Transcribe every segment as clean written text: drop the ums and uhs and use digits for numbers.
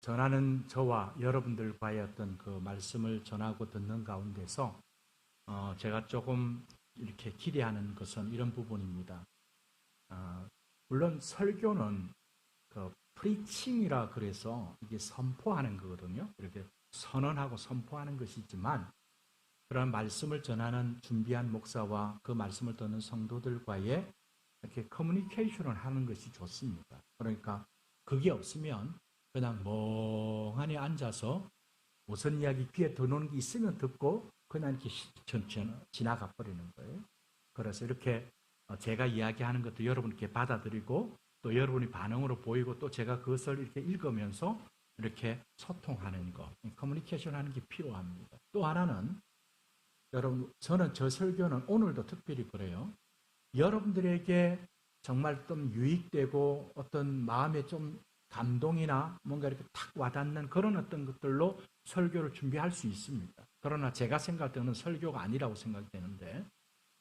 전하는 저와 여러분들과의 어떤 그 말씀을 전하고 듣는 가운데서 제가 조금 이렇게 기대하는 것은 이런 부분입니다. 물론 설교는 그 프리칭이라 그래서 이게 선포하는 거거든요. 이렇게 선언하고 선포하는 것이지만 그런 말씀을 전하는 준비한 목사와 그 말씀을 듣는 성도들과의 이렇게 커뮤니케이션을 하는 것이 좋습니다. 그러니까 그게 없으면 그냥 멍하니 앉아서 무슨 이야기 귀에 들어오는 게 있으면 듣고 그냥 이렇게 천천히 지나가 버리는 거예요. 그래서 이렇게 제가 이야기하는 것도 여러분께 받아들이고 또 여러분이 반응으로 보이고 또 제가 그것을 이렇게 읽으면서 이렇게 소통하는 것, 커뮤니케이션 하는 게 필요합니다. 또 하나는 여러분, 저는 저 설교는 오늘도 특별히 그래요. 여러분들에게 정말 좀 유익되고 어떤 마음에 좀 감동이나 뭔가 이렇게 탁 와닿는 그런 어떤 것들로 설교를 준비할 수 있습니다. 그러나 제가 생각할 때는 설교가 아니라고 생각되는데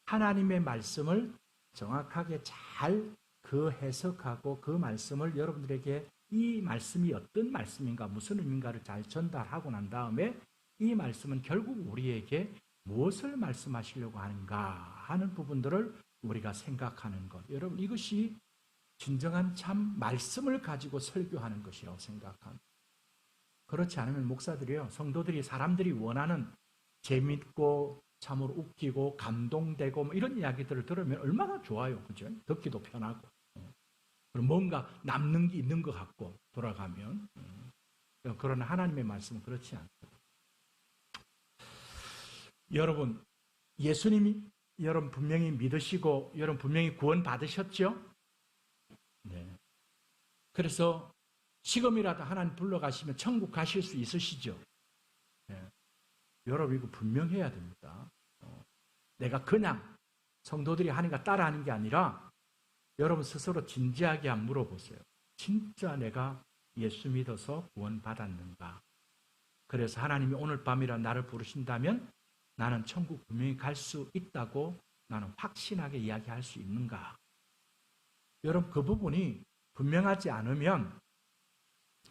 하나님의 말씀을 정확하게 잘 그 해석하고 그 말씀을 여러분들에게 이 말씀이 어떤 말씀인가 무슨 의미인가를 잘 전달하고 난 다음에 이 말씀은 결국 우리에게 무엇을 말씀하시려고 하는가 하는 부분들을 우리가 생각하는 것. 여러분 이것이 진정한 참 말씀을 가지고 설교하는 것이라고 생각합니다. 그렇지 않으면 목사들이요, 성도들이 사람들이 원하는 재밌고 참으로 웃기고 감동되고 뭐 이런 이야기들을 들으면 얼마나 좋아요. 그죠? 듣기도 편하고. 그리고 뭔가 남는 게 있는 것 같고 돌아가면. 그러나 하나님의 말씀은 그렇지 않거든요. 여러분, 예수님이 여러분 분명히 믿으시고 여러분 분명히 구원 받으셨죠? 네. 그래서 지금이라도 하나님 불러가시면 천국 가실 수 있으시죠? 네. 여러분 이거 분명해야 됩니다. 내가 그냥 성도들이 하니까 따라하는 게 아니라 여러분 스스로 진지하게 한번 물어보세요. 진짜 내가 예수 믿어서 구원 받았는가? 그래서 하나님이 오늘 밤이라 나를 부르신다면 나는 천국 분명히 갈 수 있다고 나는 확신하게 이야기할 수 있는가? 여러분 그 부분이 분명하지 않으면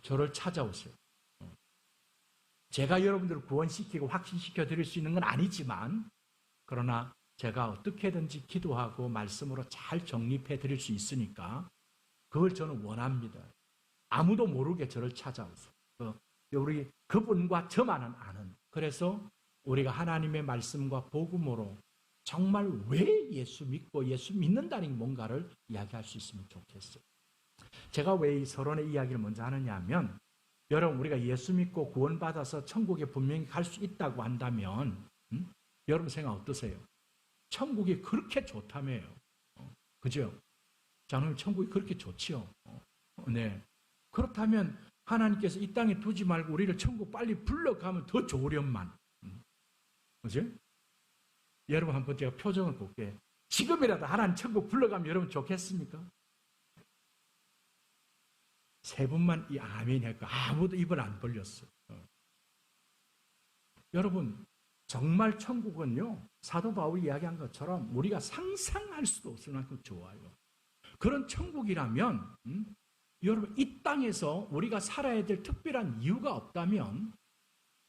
저를 찾아오세요. 제가 여러분들을 구원시키고 확신시켜 드릴 수 있는 건 아니지만 그러나 제가 어떻게든지 기도하고 말씀으로 잘 정립해 드릴 수 있으니까 그걸 저는 원합니다. 아무도 모르게 저를 찾아오세요. 우리 그분과 저만은 아는. 그래서 우리가 하나님의 말씀과 복음으로 정말 왜 예수 믿고 예수 믿는다는 뭔가를 이야기할 수 있으면 좋겠어요. 제가 왜 이 서론의 이야기를 먼저 하느냐 하면 여러분 우리가 예수 믿고 구원받아서 천국에 분명히 갈 수 있다고 한다면 여러분 생각 어떠세요? 천국이 그렇게 좋다며요. 그죠? 장로님 천국이 그렇게 좋지요. 네. 그렇다면 하나님께서 이 땅에 두지 말고 우리를 천국 빨리 불러가면 더 좋으련만. 그죠? 여러분 한번 제가 표정을 볼게요. 지금이라도 하나님 천국 불러가면 여러분 좋겠습니까? 세 분만 이 아멘 할까? 아무도 입을 안 벌렸어. 여러분 정말 천국은요 사도 바울이 이야기한 것처럼 우리가 상상할 수도 없을 만큼 좋아요. 그런 천국이라면 여러분 이 땅에서 우리가 살아야 될 특별한 이유가 없다면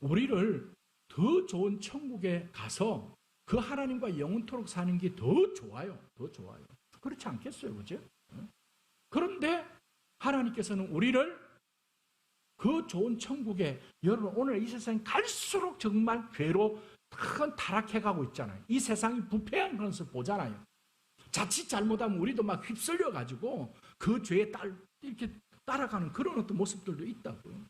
우리를 더 좋은 천국에 가서 그 하나님과 영원토록 사는 게 더 좋아요. 더 좋아요. 그렇지 않겠어요? 그죠? 그런데 하나님께서는 우리를 그 좋은 천국에 여러분 오늘 이 세상에 갈수록 정말 죄로 큰 타락해가고 있잖아요. 이 세상이 부패한 것을 보잖아요. 자칫 잘못하면 우리도 막 휩쓸려가지고 그 죄에 이렇게 따라가는 그런 어떤 모습들도 있다고요.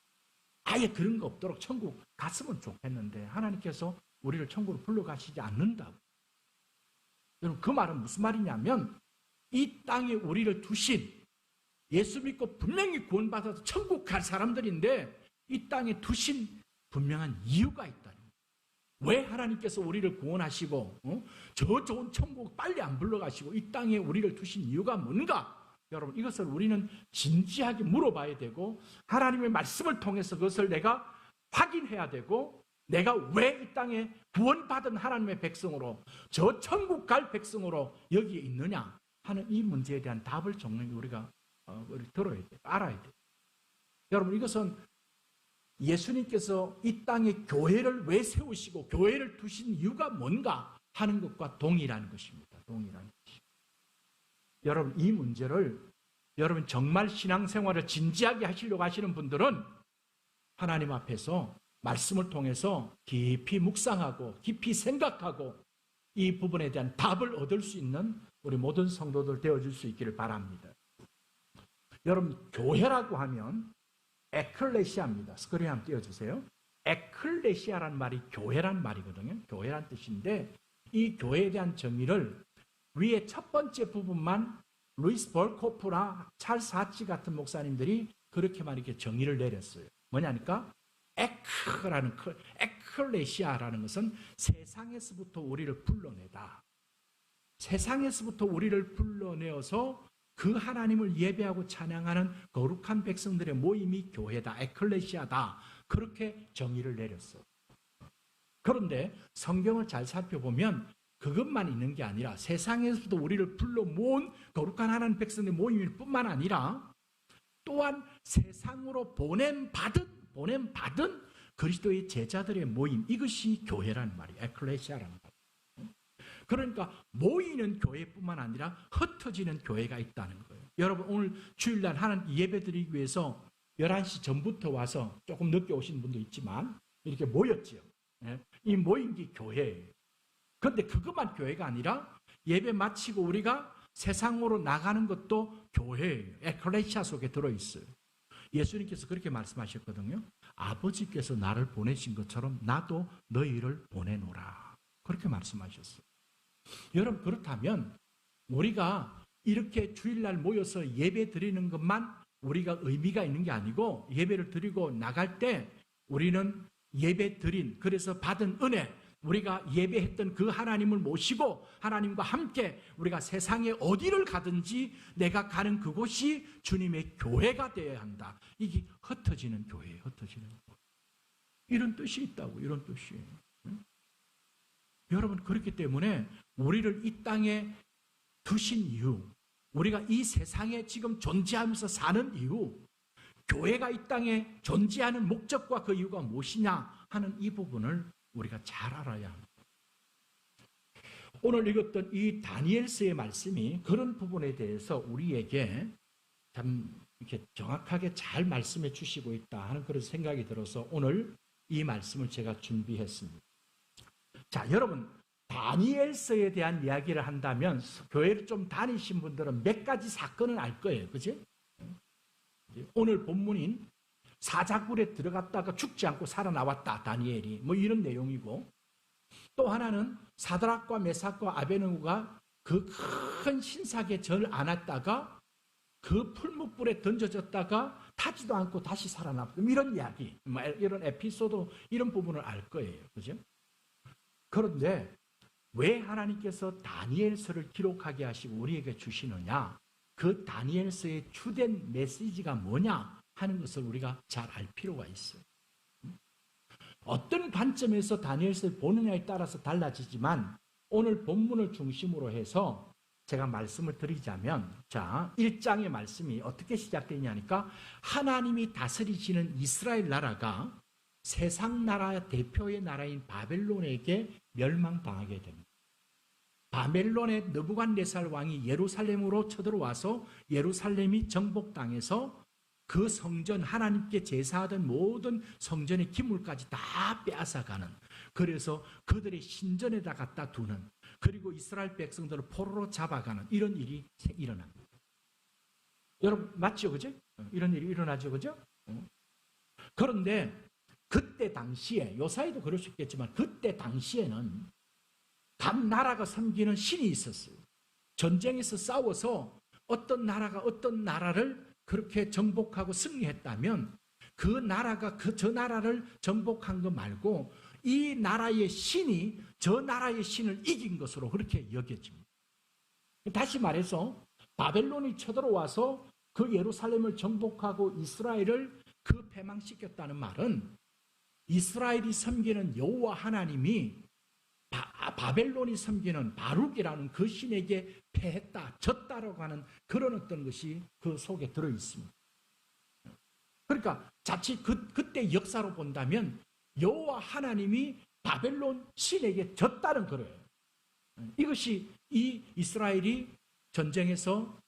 아예 그런 거 없도록 천국 갔으면 좋겠는데 하나님께서 우리를 천국으로 불러가시지 않는다고. 여러분 그 말은 무슨 말이냐면 이 땅에 우리를 두신 예수 믿고 분명히 구원받아서 천국 갈 사람들인데 이 땅에 두신 분명한 이유가 있다는 거예요. 왜 하나님께서 우리를 구원하시고 저 좋은 천국 빨리 안 불러가시고 이 땅에 우리를 두신 이유가 뭔가? 여러분 이것을 우리는 진지하게 물어봐야 되고 하나님의 말씀을 통해서 그것을 내가 확인해야 되고 내가 왜 이 땅에 구원받은 하나님의 백성으로 저 천국 갈 백성으로 여기에 있느냐 하는 이 문제에 대한 답을 정말 우리가 들어야 돼요. 알아야 돼요. 여러분 이것은 예수님께서 이 땅에 교회를 왜 세우시고 교회를 두신 이유가 뭔가 하는 것과 동일한 것입니다. 동일한 것입니다. 여러분, 이 문제를 여러분 정말 신앙생활을 진지하게 하시려고 하시는 분들은 하나님 앞에서 말씀을 통해서 깊이 묵상하고 깊이 생각하고 이 부분에 대한 답을 얻을 수 있는 우리 모든 성도들 되어줄 수 있기를 바랍니다. 여러분, 교회라고 하면 에클레시아입니다. 스크린 한번 띄워주세요. 에클레시아란 말이 교회란 말이거든요. 교회란 뜻인데 이 교회에 대한 정의를 위에 첫 번째 부분만 루이스 벌코프나 찰스 하치 같은 목사님들이 그렇게만 이렇게 정의를 내렸어요. 뭐냐니까 에클레시아라는 것은 세상에서부터 우리를 불러내다. 세상에서부터 우리를 불러내어서 그 하나님을 예배하고 찬양하는 거룩한 백성들의 모임이 교회다. 에클레시아다. 그렇게 정의를 내렸어요. 그런데 성경을 잘 살펴보면 그것만 있는 게 아니라 세상에서부터 우리를 불러 모은 거룩한 하나님 백성들의 모임일 뿐만 아니라 또한 세상으로 보냄받은 그리스도의 제자들의 모임, 이것이 교회라는 말이에요. 에클레시아라는 말이에요. 그러니까 모이는 교회뿐만 아니라 흩어지는 교회가 있다는 거예요. 여러분, 오늘 주일날 하나님 예배 드리기 위해서 11시 전부터 와서 조금 늦게 오신 분도 있지만 이렇게 모였지요. 이 모인 게 교회예요. 그런데 그것만 교회가 아니라 예배 마치고 우리가 세상으로 나가는 것도 교회예요. 에클레시아 속에 들어있어요. 예수님께서 그렇게 말씀하셨거든요. 아버지께서 나를 보내신 것처럼 나도 너희를 보내노라. 그렇게 말씀하셨어요. 여러분, 그렇다면 우리가 이렇게 주일날 모여서 예배 드리는 것만 우리가 의미가 있는 게 아니고 예배를 드리고 나갈 때 우리는 예배 드린, 그래서 받은 은혜, 우리가 예배했던 그 하나님을 모시고 하나님과 함께 우리가 세상에 어디를 가든지 내가 가는 그곳이 주님의 교회가 되어야 한다. 이게 흩어지는 교회예요. 흩어지는 교회. 이런 뜻이 있다고. 이런 뜻이에요. 여러분, 그렇기 때문에 우리를 이 땅에 두신 이유, 우리가 이 세상에 지금 존재하면서 사는 이유, 교회가 이 땅에 존재하는 목적과 그 이유가 무엇이냐 하는 이 부분을 우리가 잘 알아야 합니다. 오늘 읽었던 이 다니엘서의 말씀이 그런 부분에 대해서 우리에게 참 이렇게 정확하게 잘 말씀해 주시고 있다 하는 그런 생각이 들어서 오늘 이 말씀을 제가 준비했습니다. 자, 여러분, 다니엘서에 대한 이야기를 한다면 교회를 좀 다니신 분들은 몇 가지 사건을 알 거예요. 그치? 오늘 본문인 사자굴에 들어갔다가 죽지 않고 살아나왔다. 다니엘이. 뭐 이런 내용이고, 또 하나는 사드락과 메삭과 아베느고가 그 큰 신상에 절 안았다가 그 풀무불에 던져졌다가 타지도 않고 다시 살아났다. 이런 이야기, 이런 에피소드, 이런 부분을 알 거예요. 그죠? 그런데 왜 하나님께서 다니엘서를 기록하게 하시고 우리에게 주시느냐? 그 다니엘서의 주된 메시지가 뭐냐 하는 것을 우리가 잘 알 필요가 있어요. 어떤 관점에서 다니엘서를 보느냐에 따라서 달라지지만 오늘 본문을 중심으로 해서 제가 말씀을 드리자면, 자, 1장의 말씀이 어떻게 시작되냐니까 하나님이 다스리시는 이스라엘 나라가 세상 나라 대표의 나라인 바벨론에게 멸망당하게 됩니다. 바벨론의 느부갓네살 왕이 예루살렘으로 쳐들어와서 예루살렘이 정복당해서 그 성전, 하나님께 제사하던 모든 성전의 기물까지 다 빼앗아가는, 그래서 그들의 신전에다 갖다 두는, 그리고 이스라엘 백성들을 포로로 잡아가는 이런 일이 일어납니다. 여러분, 맞죠? 그죠? 이런 일이 일어나죠? 그죠? 그런데 그때 당시에, 요사이도 그럴 수 있겠지만 그때 당시에는 각 나라가 섬기는 신이 있었어요. 전쟁에서 싸워서 어떤 나라가 어떤 나라를 그렇게 정복하고 승리했다면 그 나라가 저 나라를 정복한 거 말고 이 나라의 신이 저 나라의 신을 이긴 것으로 그렇게 여겨집니다. 다시 말해서 바벨론이 쳐들어와서 그 예루살렘을 정복하고 이스라엘을 그 패망시켰다는 말은 이스라엘이 섬기는 여호와 하나님이 바벨론이 섬기는 바룩이라는 그 신에게 패했다, 졌다라고 하는 그런 어떤 것이 그 속에 들어있습니다. 그러니까 자칫 그때 역사로 본다면 여호와 하나님이 바벨론 신에게 졌다는 거예요. 이것이 이 이스라엘이 전쟁에서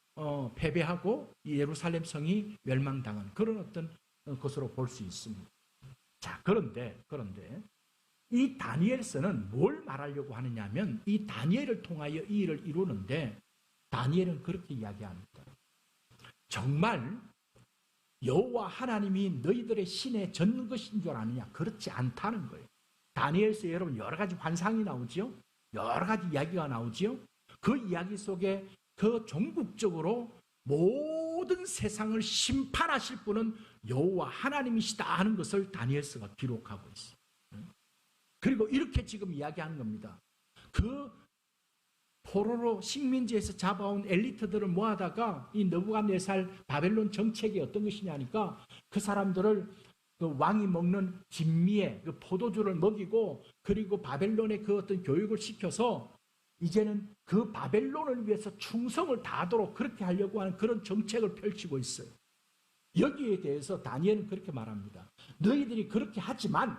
패배하고 예루살렘 성이 멸망당한 그런 어떤 것으로 볼 수 있습니다. 자, 그런데 이 다니엘서는 뭘 말하려고 하느냐 하면 이 다니엘을 통하여 이 일을 이루는데 다니엘은 그렇게 이야기합니다. 정말 여호와 하나님이 너희들의 신에 전 것인 줄 아느냐? 그렇지 않다는 거예요. 다니엘서에 여러분 여러 가지 환상이 나오지요. 여러 가지 이야기가 나오지요. 그 이야기 속에 그 종국적으로 모든 세상을 심판하실 분은 여호와 하나님이시다 하는 것을 다니엘서가 기록하고 있어요. 그리고 이렇게 지금 이야기하는 겁니다. 그 포로로 식민지에서 잡아온 엘리트들을 모아다가 이 느부갓네살 바벨론 정책이 어떤 것이냐니까 그 사람들을 그 왕이 먹는 진미에 그 포도주를 먹이고 그리고 바벨론의 그 어떤 교육을 시켜서 이제는 그 바벨론을 위해서 충성을 다하도록 그렇게 하려고 하는 그런 정책을 펼치고 있어요. 여기에 대해서 다니엘은 그렇게 말합니다. 너희들이 그렇게 하지만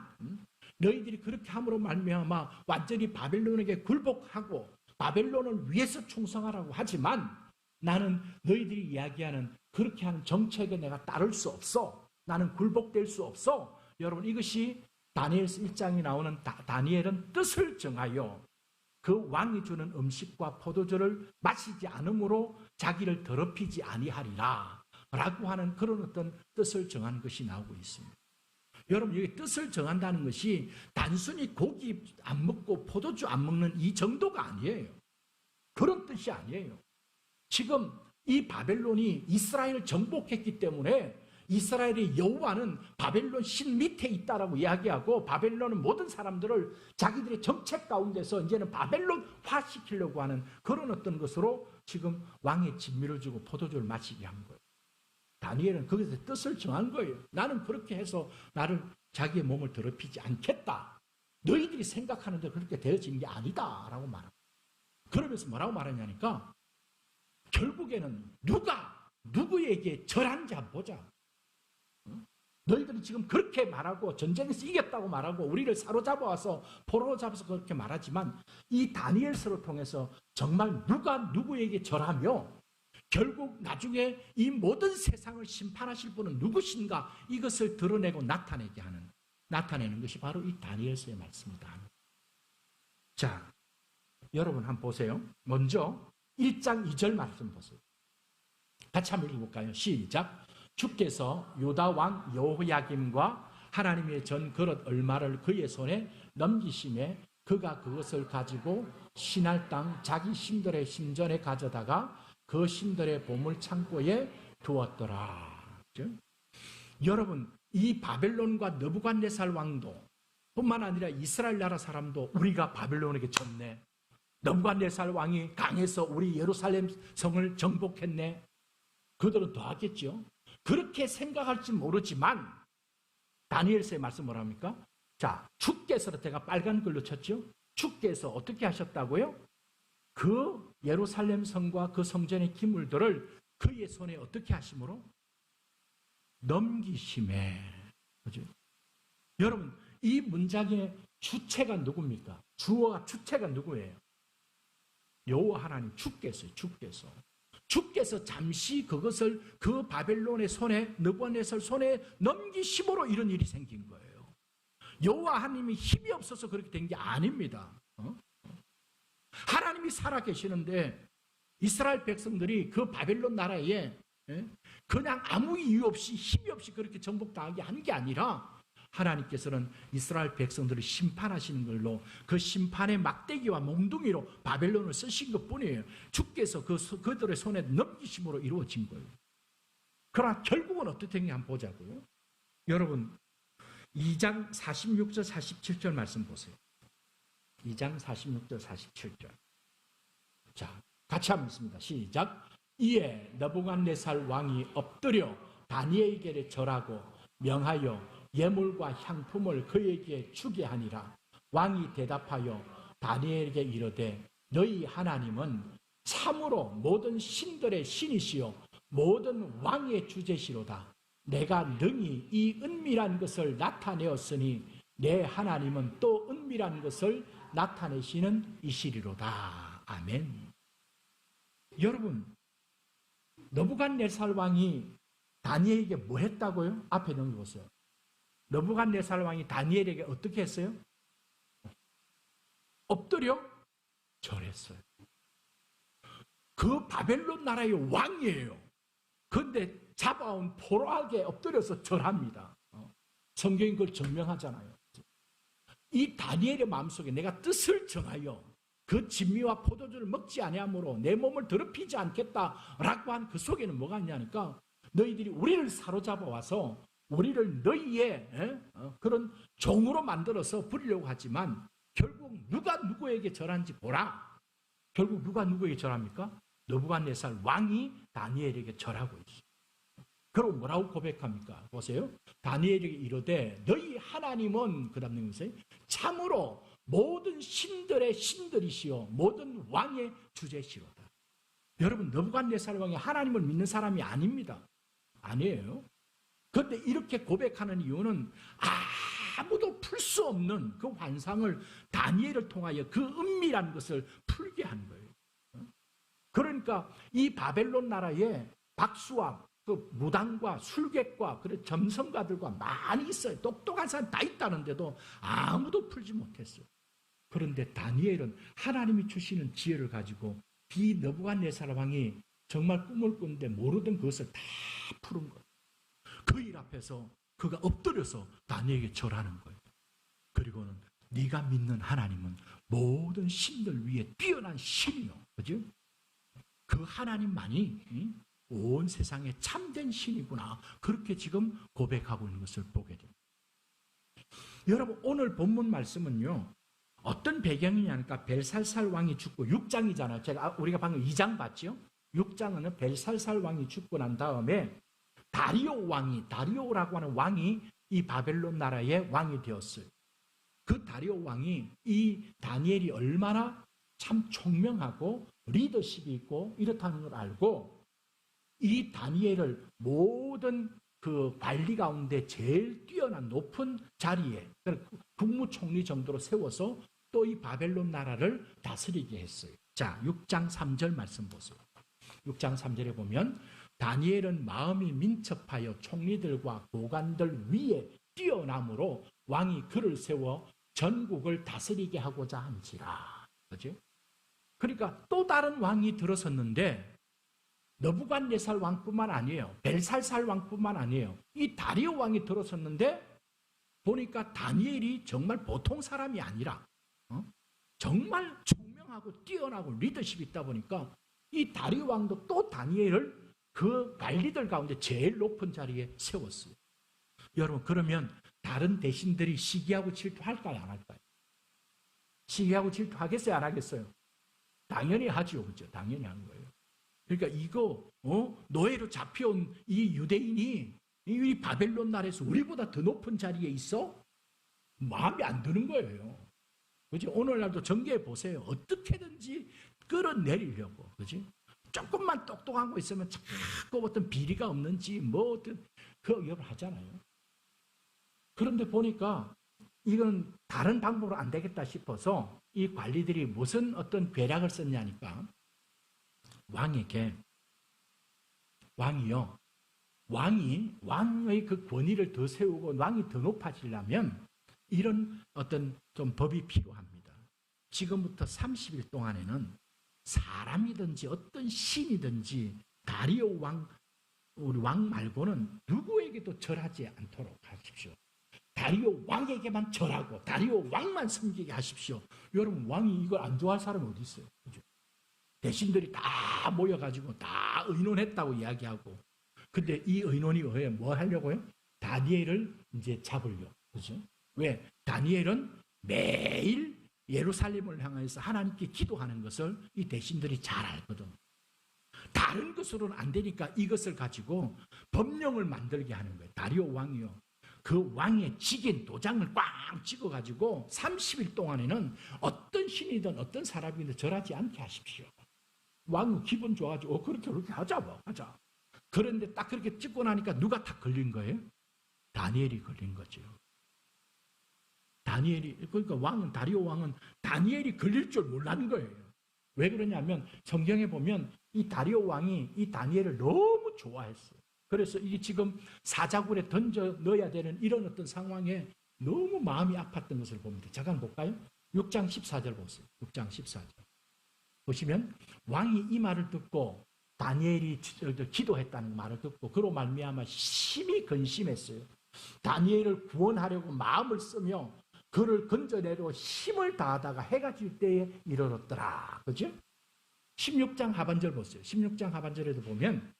너희들이 그렇게 함으로 말미암아 완전히 바벨론에게 굴복하고 바벨론을 위해서 충성하라고 하지만 나는 너희들이 이야기하는 그렇게 하는 정책에 내가 따를 수 없어. 나는 굴복될 수 없어. 여러분 이것이 다니엘서 1장에 나오는 다니엘은 뜻을 정하여 그 왕이 주는 음식과 포도주를 마시지 않으므로 자기를 더럽히지 아니하리라 라고 하는 그런 어떤 뜻을 정한 것이 나오고 있습니다. 여러분 여기 뜻을 정한다는 것이 단순히 고기 안 먹고 포도주 안 먹는 이 정도가 아니에요. 그런 뜻이 아니에요. 지금 이 바벨론이 이스라엘을 정복했기 때문에 이스라엘의 여호와는 바벨론 신 밑에 있다라고 이야기하고 바벨론은 모든 사람들을 자기들의 정책 가운데서 이제는 바벨론화 시키려고 하는 그런 어떤 것으로 지금 왕의 진미를 주고 포도주를 마시게 한 거예요. 다니엘은 거기서 뜻을 정한 거예요. 나는 그렇게 해서 나를 자기의 몸을 더럽히지 않겠다. 너희들이 생각하는 대로 그렇게 되어진 게 아니다 라고 말합니다. 그러면서 뭐라고 말하냐니까 결국에는 누가 누구에게 절한지 한번 보자. 너희들은 지금 그렇게 말하고 전쟁에서 이겼다고 말하고 우리를 사로잡아와서 포로로 잡아서 그렇게 말하지만 이 다니엘서를 통해서 정말 누가 누구에게 절하며 결국 나중에 이 모든 세상을 심판하실 분은 누구신가 이것을 드러내고 나타내는 것이 바로 이 다니엘서의 말씀이다. 자, 여러분 한번 보세요. 먼저 1장 2절 말씀 보세요. 같이 한번 읽어볼까요? 시작. 주께서 유다 왕 여호야김과 하나님의 전 그릇 얼마를 그의 손에 넘기심에 그가 그것을 가지고 신할 땅 자기 신들의 신전에 가져다가 그 신들의 보물 창고에 두었더라. 그렇죠? 여러분 이 바벨론과 느부갓네살 왕도 뿐만 아니라 이스라엘 나라 사람도 우리가 바벨론에게 졌네. 느부갓네살 왕이 강해서 우리 예루살렘 성을 정복했네. 그들은 더 하겠죠. 그렇게 생각할지 모르지만 다니엘서의 말씀 뭐랍니까? 자, 주께서 제가 빨간 글로 쳤죠. 주께서 어떻게 하셨다고요? 그 예루살렘 성과 그 성전의 기물들을 그의 손에 어떻게 하심으로? 넘기심에. 그죠? 여러분, 이 문장의 주체가 누굽니까? 주어가 주체가 누구예요? 여호와 하나님 주께서 잠시 그것을 그 바벨론의 손에 느부갓네살 손에 넘기심으로 이런 일이 생긴 거예요. 여호와 하나님이 힘이 없어서 그렇게 된 게 아닙니다. 하나님이 살아계시는데 이스라엘 백성들이 그 바벨론 나라에 그냥 아무 이유 없이 힘이 없이 그렇게 정복당하게 한 게 아니라 하나님께서는 이스라엘 백성들을 심판하시는 걸로 그 심판의 막대기와 몽둥이로 바벨론을 쓰신 것뿐이에요. 주께서 그들의 손에 넘기심으로 이루어진 거예요. 그러나 결국은 어떻게 됐는지 한번 보자고요. 여러분 2장 46절 47절 말씀 보세요. 2장 46절 47절. 자, 같이 한번 읽습니다. 시작. 이에 느부갓네살 왕이 엎드려 다니엘에게 절하고 명하여 예물과 향품을 그에게 주게 하니라. 왕이 대답하여 다니엘에게 이르되 너희 하나님은 참으로 모든 신들의 신이시요 모든 왕의 주제시로다. 내가 능히 이 은밀한 것을 나타내었으니 내 하나님은 또 은밀한 것을 나타내시는 이시리로다. 아멘. 여러분, 느부갓네살 왕이 다니엘에게 뭐 했다고요? 앞에 넘겨보세요. 느부갓네살 왕이 다니엘에게 어떻게 했어요? 엎드려 절했어요. 그 바벨론 나라의 왕이에요. 그런데 잡아온 포로에게 엎드려서 절합니다. 성경이 그걸 증명하잖아요. 이 다니엘의 마음속에 내가 뜻을 정하여 그 진미와 포도주를 먹지 아니하므로 내 몸을 더럽히지 않겠다라고 한 그 속에는 뭐가 있냐니까 너희들이 우리를 사로잡아 와서 우리를 너희의 그런 종으로 만들어서 부리려고 하지만 결국 누가 누구에게 절한지 보라. 결국 누가 누구에게 절합니까? 느부갓네살 왕이 다니엘에게 절하고 있어요. 그리고 뭐라고 고백합니까? 보세요. 다니엘에게 이르되 너희 하나님은 그 다음 보세요. 참으로 모든 신들의 신들이시오 모든 왕의 주제시로다. 여러분, 느부갓네살 왕이 하나님을 믿는 사람이 아닙니다. 아니에요. 그런데 이렇게 고백하는 이유는 아무도 풀 수 없는 그 환상을 다니엘을 통하여 그 은밀한 것을 풀게 한 거예요. 그러니까 이 바벨론 나라에 박수와 그 무당과 술객과 그런 점성가들과 많이 있어요. 똑똑한 사람 다 있다는데도 아무도 풀지 못했어요. 그런데 다니엘은 하나님이 주시는 지혜를 가지고 이 느부갓네살 왕이 정말 꿈을 꾸는데 모르던 그것을 다 푸는 거예요. 그 일 앞에서 그가 엎드려서 다니엘에게 절하는 거예요. 그리고는 네가 믿는 하나님은 모든 신들 위에 뛰어난 신이요. 그죠? 그 하나님만이 온 세상에 참된 신이구나. 그렇게 지금 고백하고 있는 것을 보게 됩니다. 여러분, 오늘 본문 말씀은요. 어떤 배경이냐니까 벨살살 왕이 죽고 6장이잖아요. 우리가 방금 2장 봤죠? 6장은 벨살살 왕이 죽고 난 다음에 다리오라고 하는 왕이 이 바벨론 나라의 왕이 되었어요. 그 다리오 왕이 이 다니엘이 얼마나 참 총명하고 리더십이 있고 이렇다는 걸 알고 이 다니엘을 모든 그 관리 가운데 제일 뛰어난 높은 자리에 국무총리 정도로 세워서 또 이 바벨론 나라를 다스리게 했어요. 자, 6장 3절 말씀 보세요. 6장 3절에 보면 다니엘은 마음이 민첩하여 총리들과 고관들 위에 뛰어남으로 왕이 그를 세워 전국을 다스리게 하고자 한지라. 그죠? 그러니까 또 다른 왕이 들어섰는데 느부갓네살 왕뿐만 아니에요. 벨살살 왕뿐만 아니에요. 이 다리오 왕이 들어섰는데 보니까 다니엘이 정말 보통 사람이 아니라 정말 총명하고 뛰어나고 리더십이 있다 보니까 이 다리오 왕도 또 다니엘을 그 관리들 가운데 제일 높은 자리에 세웠어요. 여러분, 그러면 다른 대신들이 시기하고 질투할까요? 안 할까요? 시기하고 질투하겠어요? 안 하겠어요? 당연히 하죠. 그죠? 당연히 하는 거예요. 그러니까 이거 노예로 잡혀온 이 유대인이 이 바벨론 나라에서 우리보다 더 높은 자리에 있어? 마음이 안 드는 거예요. 그죠? 오늘날도 전개해 보세요. 어떻게든지 끌어내리려고. 그지? 조금만 똑똑한 거 있으면 자꾸 어떤 비리가 없는지 뭐 어떤 그 의혹을 하잖아요. 그런데 보니까 이건 다른 방법으로 안 되겠다 싶어서 이 관리들이 무슨 어떤 괴략을 썼냐니까 왕의 그 권위를 더 세우고 왕이 더 높아지려면 이런 어떤 좀 법이 필요합니다. 지금부터 30일 동안에는 사람이든지 어떤 신이든지 다리오 왕, 우리 왕 말고는 누구에게도 절하지 않도록 하십시오. 다리오 왕에게만 절하고 다리오 왕만 섬기게 하십시오. 여러분, 왕이 이걸 안 좋아할 사람이 어디 있어요? 그죠? 대신들이 다 모여가지고 다 의논했다고 이야기하고, 근데 이 의논이 왜 뭐 하려고요? 다니엘을 이제 잡으려고. 그죠? 왜? 다니엘은 매일 예루살렘을 향해서 하나님께 기도하는 것을 이 대신들이 잘 알거든. 다른 것으로는 안 되니까 이것을 가지고 법령을 만들게 하는 거예요. 다리오 왕이요. 그 왕의 직인 도장을 꽉 찍어가지고 30일 동안에는 어떤 신이든 어떤 사람이든 절하지 않게 하십시오. 왕은 기분 좋아가지고 그렇게 하자 뭐 하자. 그런데 딱 그렇게 찍고 나니까 누가 딱 걸린 거예요? 다니엘이 걸린 거죠. 그러니까 다리오 왕은 다니엘이 걸릴 줄 몰랐는 거예요. 왜 그러냐면 성경에 보면 이 다리오 왕이 이 다니엘을 너무 좋아했어요. 그래서 이게 지금 사자굴에 던져 넣어야 되는 이런 어떤 상황에 너무 마음이 아팠던 것을 봅니다. 잠깐 볼까요? 6장 14절 보세요. 6장 14절. 보시면 왕이 이 말을 듣고 다니엘이 기도했다는 말을 듣고 그로 말미암아 심히 근심했어요. 다니엘을 구원하려고 마음을 쓰며 그를 건져내려 힘을 다하다가 해가 질 때에 이르렀더라. 그죠? 16장 하반절 보세요. 16장 하반절에도 보면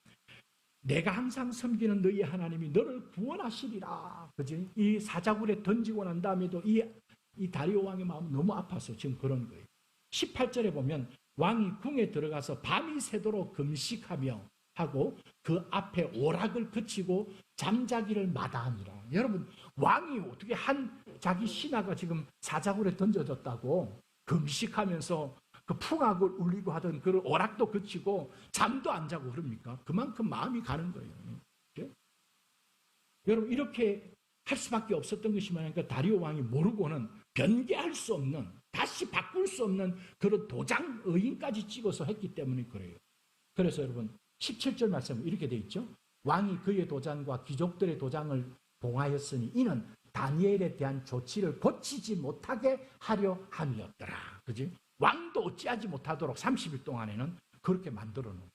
내가 항상 섬기는 너희 하나님이 너를 구원하시리라. 그지? 이 사자굴에 던지고 난 다음에도 이 다리오 왕의 마음이 너무 아파서 지금 그런 거예요. 18절에 보면 왕이 궁에 들어가서 밤이 새도록 금식하며 하고 그 앞에 오락을 그치고 잠자기를 마다하니라. 여러분, 왕이 어떻게 자기 신하가 지금 사자굴에 던져졌다고 금식하면서 그 풍악을 울리고 하던 그 오락도 그치고 잠도 안 자고 그럽니까? 그만큼 마음이 가는 거예요. 그렇죠? 여러분, 이렇게 할 수밖에 없었던 것이 뭐냐면 다리오 왕이 모르고는 변개할 수 없는, 다시 바꿀 수 없는 그런 도장 의인까지 찍어서 했기 때문에 그래요. 그래서 여러분 17절 말씀은 이렇게 되어 있죠. 왕이 그의 도장과 귀족들의 도장을 봉하였으니 이는 다니엘에 대한 조치를 고치지 못하게 하려 함이었더라. 그지? 왕도 어찌하지 못하도록 30일 동안에는 그렇게 만들어 놓은.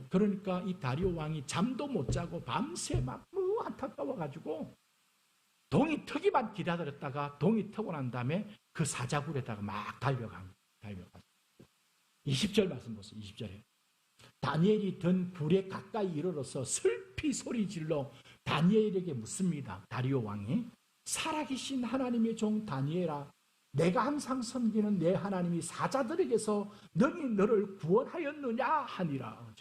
그러니까 이 다리오 왕이 잠도 못 자고 밤새 막 안타까워가지고 동이 트기만 기다렸다가 동이 트고 난 다음에 그 사자굴에다가 막 달려갔어요. 20절 말씀 보세요. 20절에 다니엘이 든 불에 가까이 이르러서 슬피 소리 질러 다니엘에게 묻습니다. 다리오 왕이 살아계신 하나님의 종 다니엘아, 내가 항상 섬기는 내 하나님이 사자들에게서 너희 너를 구원하였느냐 하니라.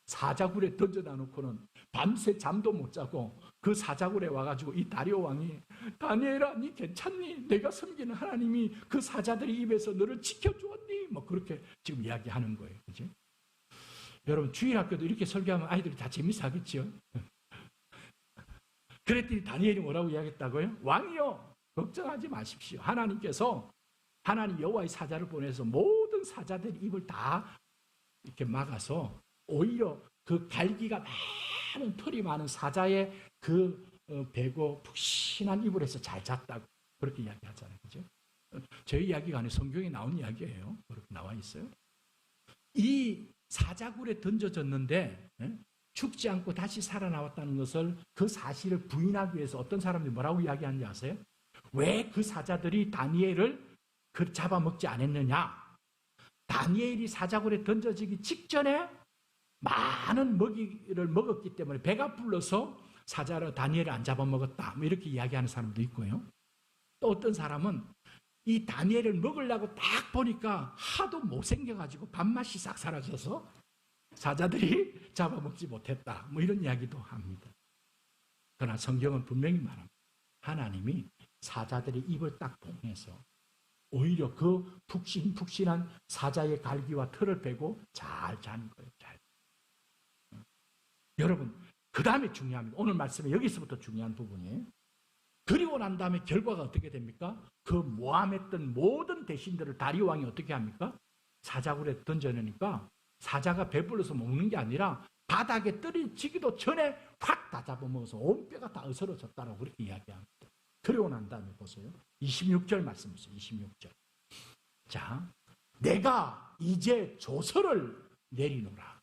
사자굴에 던져다 놓고는 밤새 잠도 못 자고 그 사자굴에 와가지고 이 다리오 왕이 다니엘아, 니 괜찮니? 내가 섬기는 하나님이 그 사자들의 입에서 너를 지켜주었니? 뭐 그렇게 지금 이야기하는 거예요. 그치? 여러분, 주일학교도 이렇게 설교하면 아이들이 다 재밌어 하겠지요? 그랬더니 다니엘이 뭐라고 이야기했다고요? 왕이요, 걱정하지 마십시오. 하나님 여호와의 사자를 보내서 모든 사자들의 입을 다 이렇게 막아서 오히려 그 갈기가 많은 털이 많은 사자의 그 배고 푹신한 이불에서 잘 잤다고 그렇게 이야기하잖아요. 그죠? 저희 이야기가 아니라 성경에 나온 이야기예요. 그렇게 나와 있어요. 이 사자굴에 던져졌는데 죽지 않고 다시 살아나왔다는 것을 그 사실을 부인하기 위해서 어떤 사람들이 뭐라고 이야기하는지 아세요? 왜 그 사자들이 다니엘을 잡아먹지 않았느냐? 다니엘이 사자굴에 던져지기 직전에 많은 먹이를 먹었기 때문에 배가 불러서 다니엘을 안 잡아먹었다. 뭐 이렇게 이야기하는 사람도 있고요. 또 어떤 사람은 이 다니엘을 먹으려고 딱 보니까 하도 못생겨가지고 밥맛이 싹 사라져서 사자들이 잡아먹지 못했다. 뭐 이런 이야기도 합니다. 그러나 성경은 분명히 말합니다. 하나님이 사자들의 입을 딱 봉해서 오히려 그 푹신푹신한 사자의 갈기와 털을 빼고 잘 자는 거예요. 여러분, 그 다음에 중요합니다. 오늘 말씀에 여기서부터 중요한 부분이에요. 그리고 난 다음에 결과가 어떻게 됩니까? 그 모함했던 모든 대신들을 다리오 왕이 어떻게 합니까? 사자굴에 던져내니까 사자가 배불러서 먹는 게 아니라 바닥에 떨어지기도 전에 확 다 잡아먹어서 온 뼈가 다 으스러졌다고 그렇게 이야기합니다. 그리고 난 다음에 보세요. 26절 말씀 보세요. 26절. 자, 내가 이제 조서를 내리노라.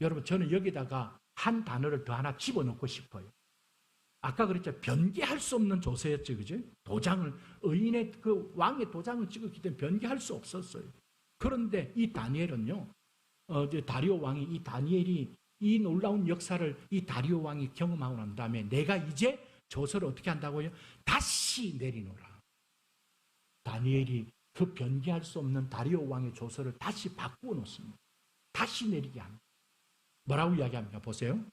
여러분, 저는 여기다가 한 단어를 더 하나 집어넣고 싶어요. 아까 그랬죠. 변개할 수 없는 조서였죠. 그죠? 의인의 그 왕의 도장을 찍었기 때문에 변개할 수 없었어요. 그런데 이 다니엘은요, 다리오 왕이 이 다니엘이 이 놀라운 역사를 이 다리오 왕이 경험하고 난 다음에 내가 이제 조서를 어떻게 한다고요? 다시 내리노라. 다니엘이 그 변개할 수 없는 다리오 왕의 조서를 다시 바꾸어 놓습니다. 다시 내리게 합니다. 뭐라고 이야기합니까? 보세요.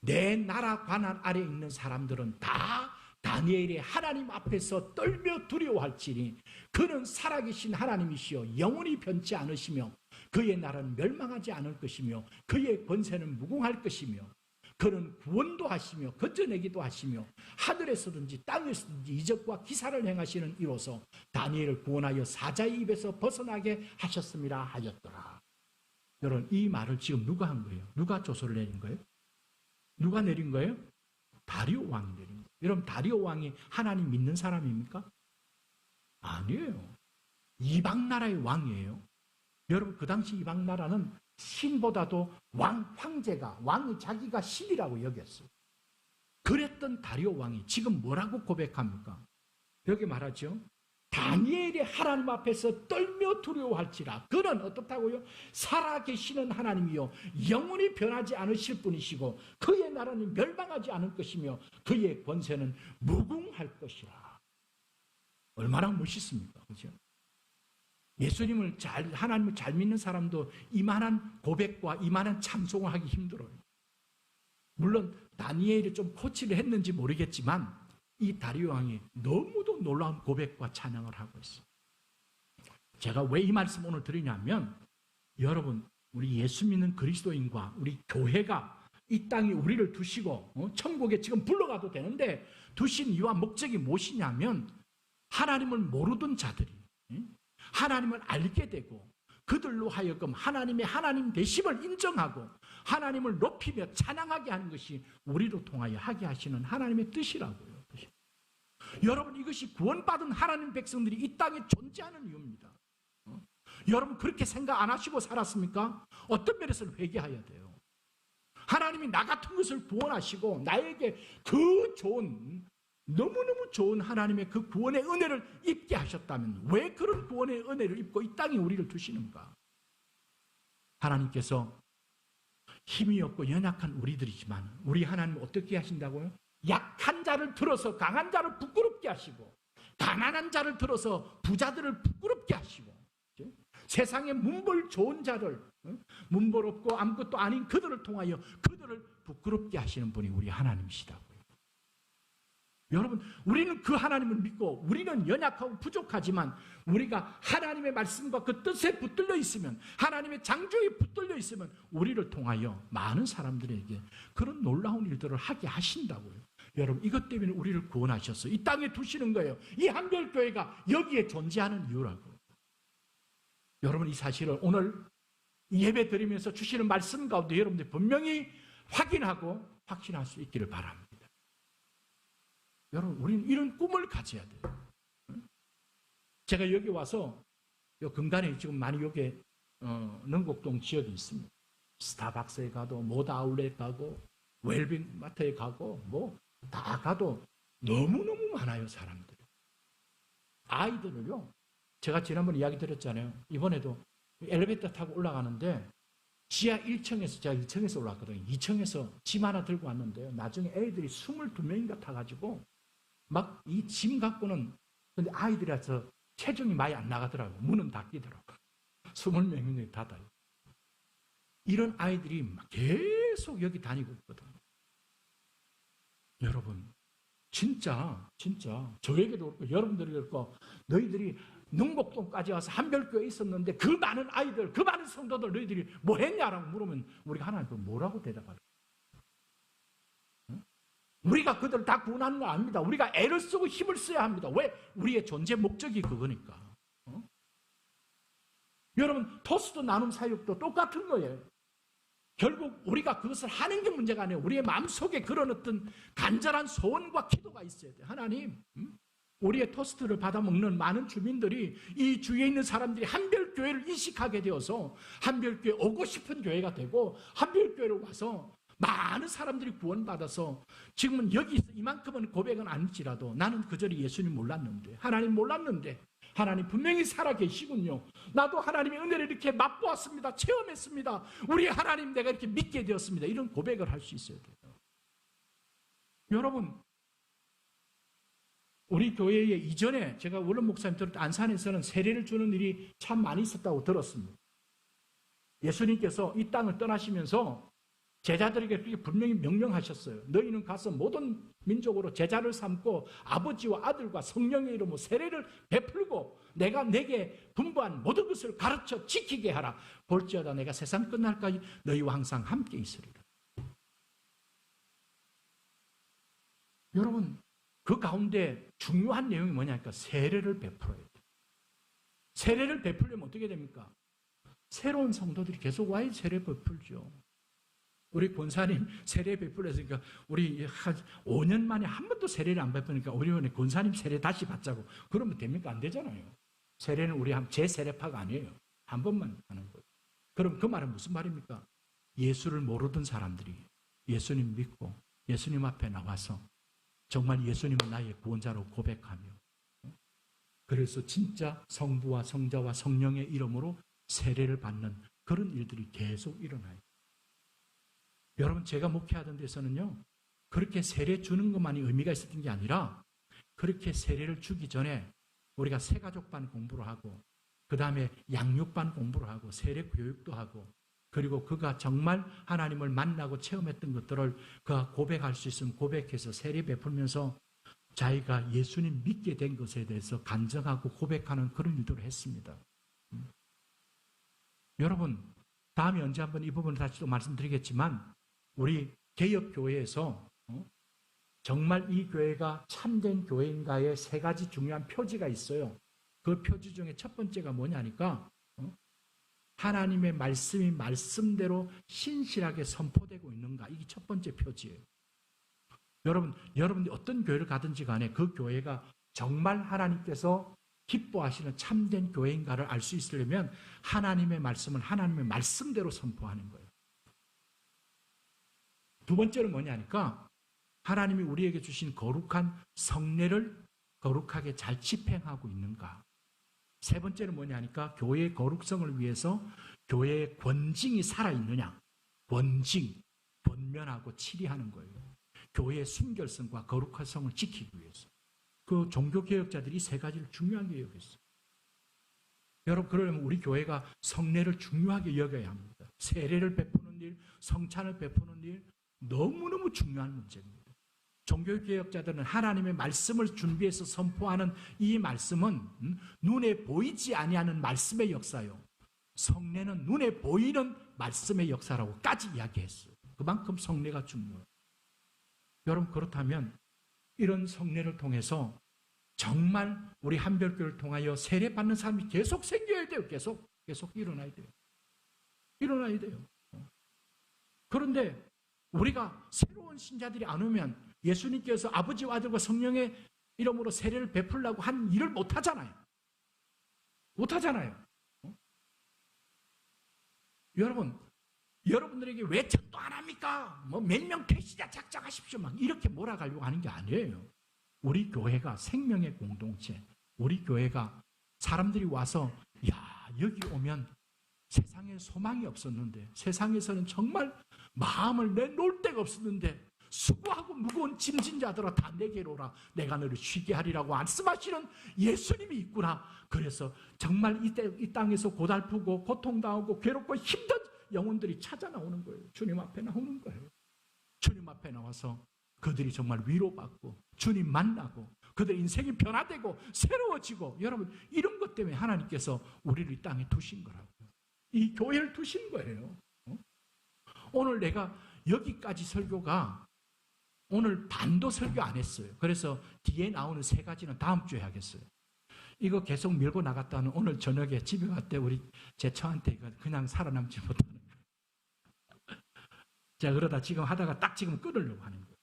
내 나라 관할 아래에 있는 사람들은 다 다니엘의 하나님 앞에서 떨며 두려워할지니 그는 살아계신 하나님이시여 영원히 변치 않으시며 그의 나라는 멸망하지 않을 것이며 그의 권세는 무궁할 것이며 그는 구원도 하시며 건져내기도 하시며 하늘에서든지 땅에서든지 이적과 기사를 행하시는 이로서 다니엘을 구원하여 사자의 입에서 벗어나게 하셨음이라 하였더라. 여러분, 이 말을 지금 누가 한 거예요? 누가 조서를 내린 거예요? 누가 내린 거예요? 다리오 왕이 내린 거예요. 여러분, 다리오 왕이 하나님 믿는 사람입니까? 아니에요. 이방 나라의 왕이에요. 여러분, 그 당시 이방 나라는 신보다도 황제가, 왕이 자기가 신이라고 여겼어요. 그랬던 다리오 왕이 지금 뭐라고 고백합니까? 여기 말하죠. 다니엘이 하나님 앞에서 떨며 두려워할지라. 그는 어떻다고요? 살아계시는 하나님이요 영원히 변하지 않으실 분이시고 그의 나라는 멸망하지 않을 것이며 그의 권세는 무궁할 것이라. 얼마나 멋있습니까? 그렇죠? 예수님을 하나님을 잘 믿는 사람도 이만한 고백과 이만한 찬송을 하기 힘들어요. 물론 다니엘이 좀 코치를 했는지 모르겠지만 이 다리오 왕이 너무도 놀라운 고백과 찬양을 하고 있어요. 제가 왜 이 말씀 오늘 드리냐면 여러분, 우리 예수 믿는 그리스도인과 우리 교회가 이 땅에 우리를 두시고 천국에 지금 불러가도 되는데 두신 이유와 목적이 무엇이냐면 하나님을 모르던 자들이 하나님을 알게 되고 그들로 하여금 하나님의 하나님 되심을 인정하고 하나님을 높이며 찬양하게 하는 것이 우리로 통하여 하게 하시는 하나님의 뜻이라고요. 여러분, 이것이 구원받은 하나님 백성들이 이 땅에 존재하는 이유입니다. 여러분, 그렇게 생각 안 하시고 살았습니까? 어떤 면에서는 회개해야 돼요. 하나님이 나 같은 것을 구원하시고 나에게 그 좋은, 너무너무 좋은 하나님의 그 구원의 은혜를 입게 하셨다면 왜 그런 구원의 은혜를 입고 이 땅에 우리를 두시는가? 하나님께서 힘이 없고 연약한 우리들이지만 우리 하나님은 어떻게 하신다고요? 약한 자를 들어서 강한 자를 부끄럽게 하시고 가난한 자를 들어서 부자들을 부끄럽게 하시고 세상에 문벌 좋은 자를 문벌 없고 아무것도 아닌 그들을 통하여 그들을 부끄럽게 하시는 분이 우리 하나님이시다고요. 여러분, 우리는 그 하나님을 믿고 우리는 연약하고 부족하지만 우리가 하나님의 말씀과 그 뜻에 붙들려 있으면 하나님의 창조에 붙들려 있으면 우리를 통하여 많은 사람들에게 그런 놀라운 일들을 하게 하신다고요. 여러분, 이것 때문에 우리를 구원하셔서 이 땅에 두시는 거예요. 이 한별교회가 여기에 존재하는 이유라고. 여러분, 이 사실을 오늘 예배 드리면서 주시는 말씀 가운데 여러분들 분명히 확인하고 확신할 수 있기를 바랍니다. 여러분, 우리는 이런 꿈을 가져야 돼요. 제가 여기 와서 요 근간에 지금 많이 여기 능곡동 지역에 있습니다. 스타벅스에 가도 모다 아울렛 가고 웰빙 마트에 가고 뭐 다 가도 너무너무 많아요, 사람들이. 아이들을요, 제가 지난번에 이야기 드렸잖아요. 이번에도 엘리베이터 타고 올라가는데 지하 1층에서 제가 2층에서 올라왔거든요. 2층에서 짐 하나 들고 왔는데요. 나중에 애들이 22명인가 타가지고 막 이 짐 갖고는, 근데 아이들이라서 체중이 많이 안 나가더라고요. 문은 닫히더라고요. 20명이 닫아요. 이런 아이들이 막 계속 여기 다니고 있거든요. 여러분, 진짜 저에게도 그렇고 여러분들에게도 그렇고 너희들이 능곡동까지 와서 한별교회에 있었는데 그 많은 아이들, 그 많은 성도들 너희들이 뭐 했냐라고 물으면 우리가 하나님께 뭐라고 대답할까? 우리가 그들을 다 구원하는 건 아닙니다. 우리가 애를 쓰고 힘을 써야 합니다. 왜? 우리의 존재 목적이 그거니까. 여러분, 토스트 나눔 사역도 똑같은 거예요. 결국 우리가 그것을 하는 게 문제가 아니에요. 우리의 마음속에 그런 어떤 간절한 소원과 기도가 있어야 돼요. 하나님, 우리의 토스트를 받아먹는 많은 주민들이 이 주위에 있는 사람들이 한별교회를 인식하게 되어서 한별교회 오고 싶은 교회가 되고 한별교회로 와서 많은 사람들이 구원받아서 지금은 여기서 이만큼은 고백은 아닐지라도 나는 그저리 예수님 몰랐는데, 하나님 몰랐는데 하나님 분명히 살아계시군요. 나도 하나님의 은혜를 이렇게 맛보았습니다. 체험했습니다. 우리 하나님 내가 이렇게 믿게 되었습니다. 이런 고백을 할 수 있어야 돼요. 여러분, 우리 교회에 이전에 제가 원론 목사님 들을 때 안산에서는 세례를 주는 일이 참 많이 있었다고 들었습니다. 예수님께서 이 땅을 떠나시면서 제자들에게 그렇게 분명히 명령하셨어요. 너희는 가서 모든 민족으로 제자를 삼고 아버지와 아들과 성령의 이름으로 세례를 베풀고 내가 내게 분부한 모든 것을 가르쳐 지키게 하라. 볼지어다 내가 세상 끝날까지 너희와 항상 함께 있으리라. 여러분, 그 가운데 중요한 내용이 뭐냐니까 세례를 베풀어야 돼요. 세례를 베풀려면 어떻게 됩니까? 새로운 성도들이 계속 와야 세례 베풀죠. 우리 권사님 세례 베풀었으니까 우리 한 5년 만에 한 번도 세례를 안 베푸니까 우리 이번에 권사님 세례 다시 받자고 그러면 됩니까? 안 되잖아요. 세례는 우리 제 세례파가 아니에요. 한 번만 하는 거예요. 그럼 그 말은 무슨 말입니까? 예수를 모르던 사람들이 예수님 믿고 예수님 앞에 나와서 정말 예수님은 나의 구원자로 고백하며 그래서 진짜 성부와 성자와 성령의 이름으로 세례를 받는 그런 일들이 계속 일어나요. 여러분, 제가 목회하던 데서는요, 그렇게 세례 주는 것만이 의미가 있었던 게 아니라 그렇게 세례를 주기 전에 우리가 새가족반 공부를 하고 그 다음에 양육반 공부를 하고 세례 교육도 하고 그리고 그가 정말 하나님을 만나고 체험했던 것들을 그가 고백할 수 있으면 고백해서 세례 베풀면서 자기가 예수님 믿게 된 것에 대해서 간증하고 고백하는 그런 일들을 했습니다. 여러분, 다음에 언제 한번 이 부분을 다시 또 말씀드리겠지만 우리 개혁교회에서 정말 이 교회가 참된 교회인가의 세 가지 중요한 표지가 있어요. 그 표지 중에 첫 번째가 뭐냐니까 하나님의 말씀이 말씀대로 신실하게 선포되고 있는가. 이게 첫 번째 표지예요. 여러분이 어떤 교회를 가든지 간에 그 교회가 정말 하나님께서 기뻐하시는 참된 교회인가를 알 수 있으려면 하나님의 말씀을 하나님의 말씀대로 선포하는 거예요. 두 번째는 뭐냐니까 하나님이 우리에게 주신 거룩한 성례를 거룩하게 잘 집행하고 있는가. 세 번째는 뭐냐니까 교회의 거룩성을 위해서 교회의 권징이 살아있느냐. 권징, 권면하고 치리하는 거예요. 교회의 순결성과 거룩성을 지키기 위해서. 그 종교개혁자들이 이 세 가지를 중요하게 여겼어요. 여러분, 그러려면 우리 교회가 성례를 중요하게 여겨야 합니다. 세례를 베푸는 일, 성찬을 베푸는 일, 너무너무 중요한 문제입니다. 종교개혁자들은 하나님의 말씀을 준비해서 선포하는 이 말씀은 눈에 보이지 아니하는 말씀의 역사요. 성례는 눈에 보이는 말씀의 역사라고까지 이야기했어요. 그만큼 성례가 중요해요. 여러분, 그렇다면 이런 성례를 통해서 정말 우리 한별교를 통하여 세례받는 사람이 계속 생겨야 돼요. 계속 일어나야 돼요. 일어나야 돼요. 그런데 우리가 새로운 신자들이 안 오면 예수님께서 아버지와 아들과 성령의 이름으로 세례를 베풀려고 한 일을 못하잖아요. 못하잖아요. 여러분들에게 왜 전도 안 합니까? 뭐 몇 명 계시자 작작하십시오. 막 이렇게 몰아가려고 하는 게 아니에요. 우리 교회가 생명의 공동체, 우리 교회가 사람들이 와서 야, 여기 오면 세상에 소망이 없었는데 세상에서는 정말 마음을 내놓을 데가 없었는데 수고하고 무거운 짐진 자들아 다 내게로 오라. 내가 너를 쉬게 하리라고 말씀하시는 예수님이 있구나. 그래서 정말 이 땅에서 고달프고 고통당하고 괴롭고 힘든 영혼들이 찾아 나오는 거예요. 주님 앞에 나오는 거예요. 주님 앞에 나와서 그들이 정말 위로받고 주님 만나고 그들 인생이 변화되고 새로워지고 여러분 이런 것 때문에 하나님께서 우리를 이 땅에 두신 거라고요. 이 교회를 두신 거예요. 오늘 내가 여기까지 설교가 오늘 반도 설교 안 했어요. 그래서 뒤에 나오는 세 가지는 다음 주에 하겠어요. 이거 계속 밀고 나갔다는 오늘 저녁에 집에 갈 때 우리 제 처한테 그냥 살아남지 못하는 거예요. 자, 그러다 지금 하다가 딱 지금 끊으려고 하는 거예요.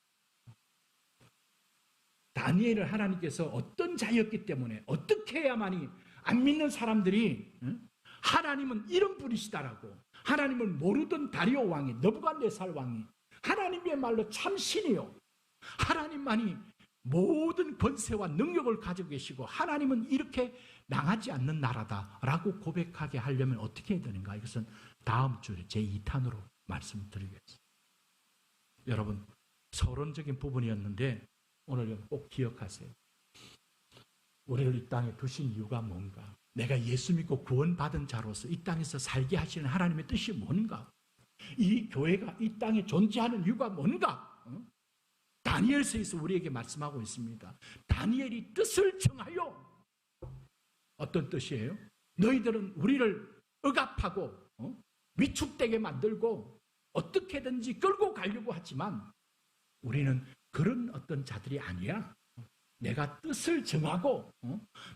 다니엘을 하나님께서 어떤 자였기 때문에 어떻게 해야만이 안 믿는 사람들이 하나님은 이런 분이시다라고 하나님을 모르던 다리오 왕이 느부갓네살 왕이 하나님의 말로 참 신이요 하나님만이 모든 권세와 능력을 가지고 계시고 하나님은 이렇게 망하지 않는 나라다라고 고백하게 하려면 어떻게 해야 되는가? 이것은 다음 주에 제2탄으로 말씀드리겠습니다. 여러분 서론적인 부분이었는데 오늘 꼭 기억하세요. 우리를 이 땅에 두신 이유가 뭔가? 내가 예수 믿고 구원받은 자로서 이 땅에서 살게 하시는 하나님의 뜻이 뭔가? 이 교회가 이 땅에 존재하는 이유가 뭔가? 다니엘서에서 우리에게 말씀하고 있습니다. 다니엘이 뜻을 정하여 어떤 뜻이에요? 너희들은 우리를 억압하고 위축되게 만들고 어떻게든지 끌고 가려고 하지만 우리는 그런 어떤 자들이 아니야. 내가 뜻을 정하고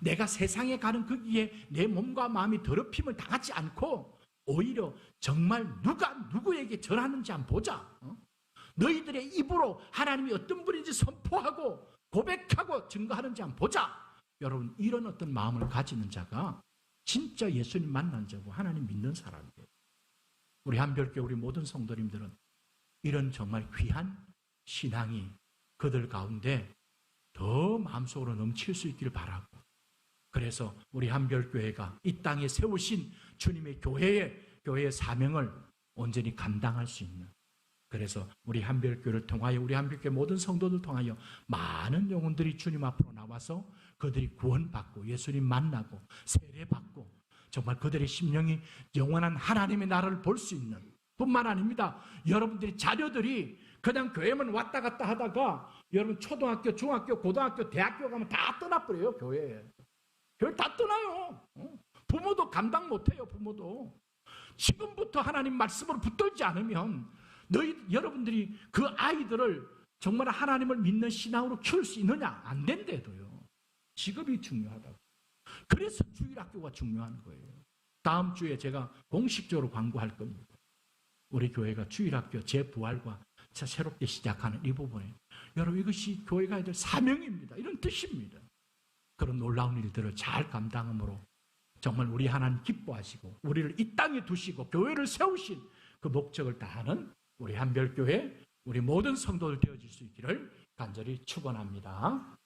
내가 세상에 가는 거기에 내 몸과 마음이 더럽힘을 당하지 않고 오히려 정말 누가 누구에게 전하는지 한번 보자. 너희들의 입으로 하나님이 어떤 분인지 선포하고 고백하고 증거하는지 한번 보자. 여러분, 이런 어떤 마음을 가지는 자가 진짜 예수님 만난 자고 하나님 믿는 사람이에요. 우리 한별교회 우리 모든 성도님들은 이런 정말 귀한 신앙이 그들 가운데 더 마음속으로 넘칠 수 있기를 바라고, 그래서 우리 한별교회가 이 땅에 세우신 주님의 교회의 사명을 온전히 감당할 수 있는, 그래서 우리 한별교회를 통하여 우리 한별교회 모든 성도들 통하여 많은 영혼들이 주님 앞으로 나와서 그들이 구원받고 예수님 만나고 세례받고 정말 그들의 심령이 영원한 하나님의 나라를 볼 수 있는 뿐만 아닙니다. 여러분들이 자녀들이 그냥 교회만 왔다 갔다 하다가 여러분 초등학교, 중학교, 고등학교, 대학교 가면 다 떠나버려요. 교회 다 떠나요. 부모도 감당 못해요. 부모도 지금부터 하나님 말씀으로 붙들지 않으면 여러분들이 그 아이들을 정말 하나님을 믿는 신앙으로 키울 수 있느냐? 안 된대도요. 직업이 중요하다고. 그래서 주일학교가 중요한 거예요. 다음 주에 제가 공식적으로 광고할 겁니다. 우리 교회가 주일학교 재부활과 새롭게 시작하는 이 부분에 여러분, 이것이 교회가 해야 될 사명입니다. 이런 뜻입니다. 그런 놀라운 일들을 잘 감당함으로 정말 우리 하나님 기뻐하시고 우리를 이 땅에 두시고 교회를 세우신 그 목적을 다하는 우리 한별교회 우리 모든 성도들 되어질 수 있기를 간절히 축원합니다.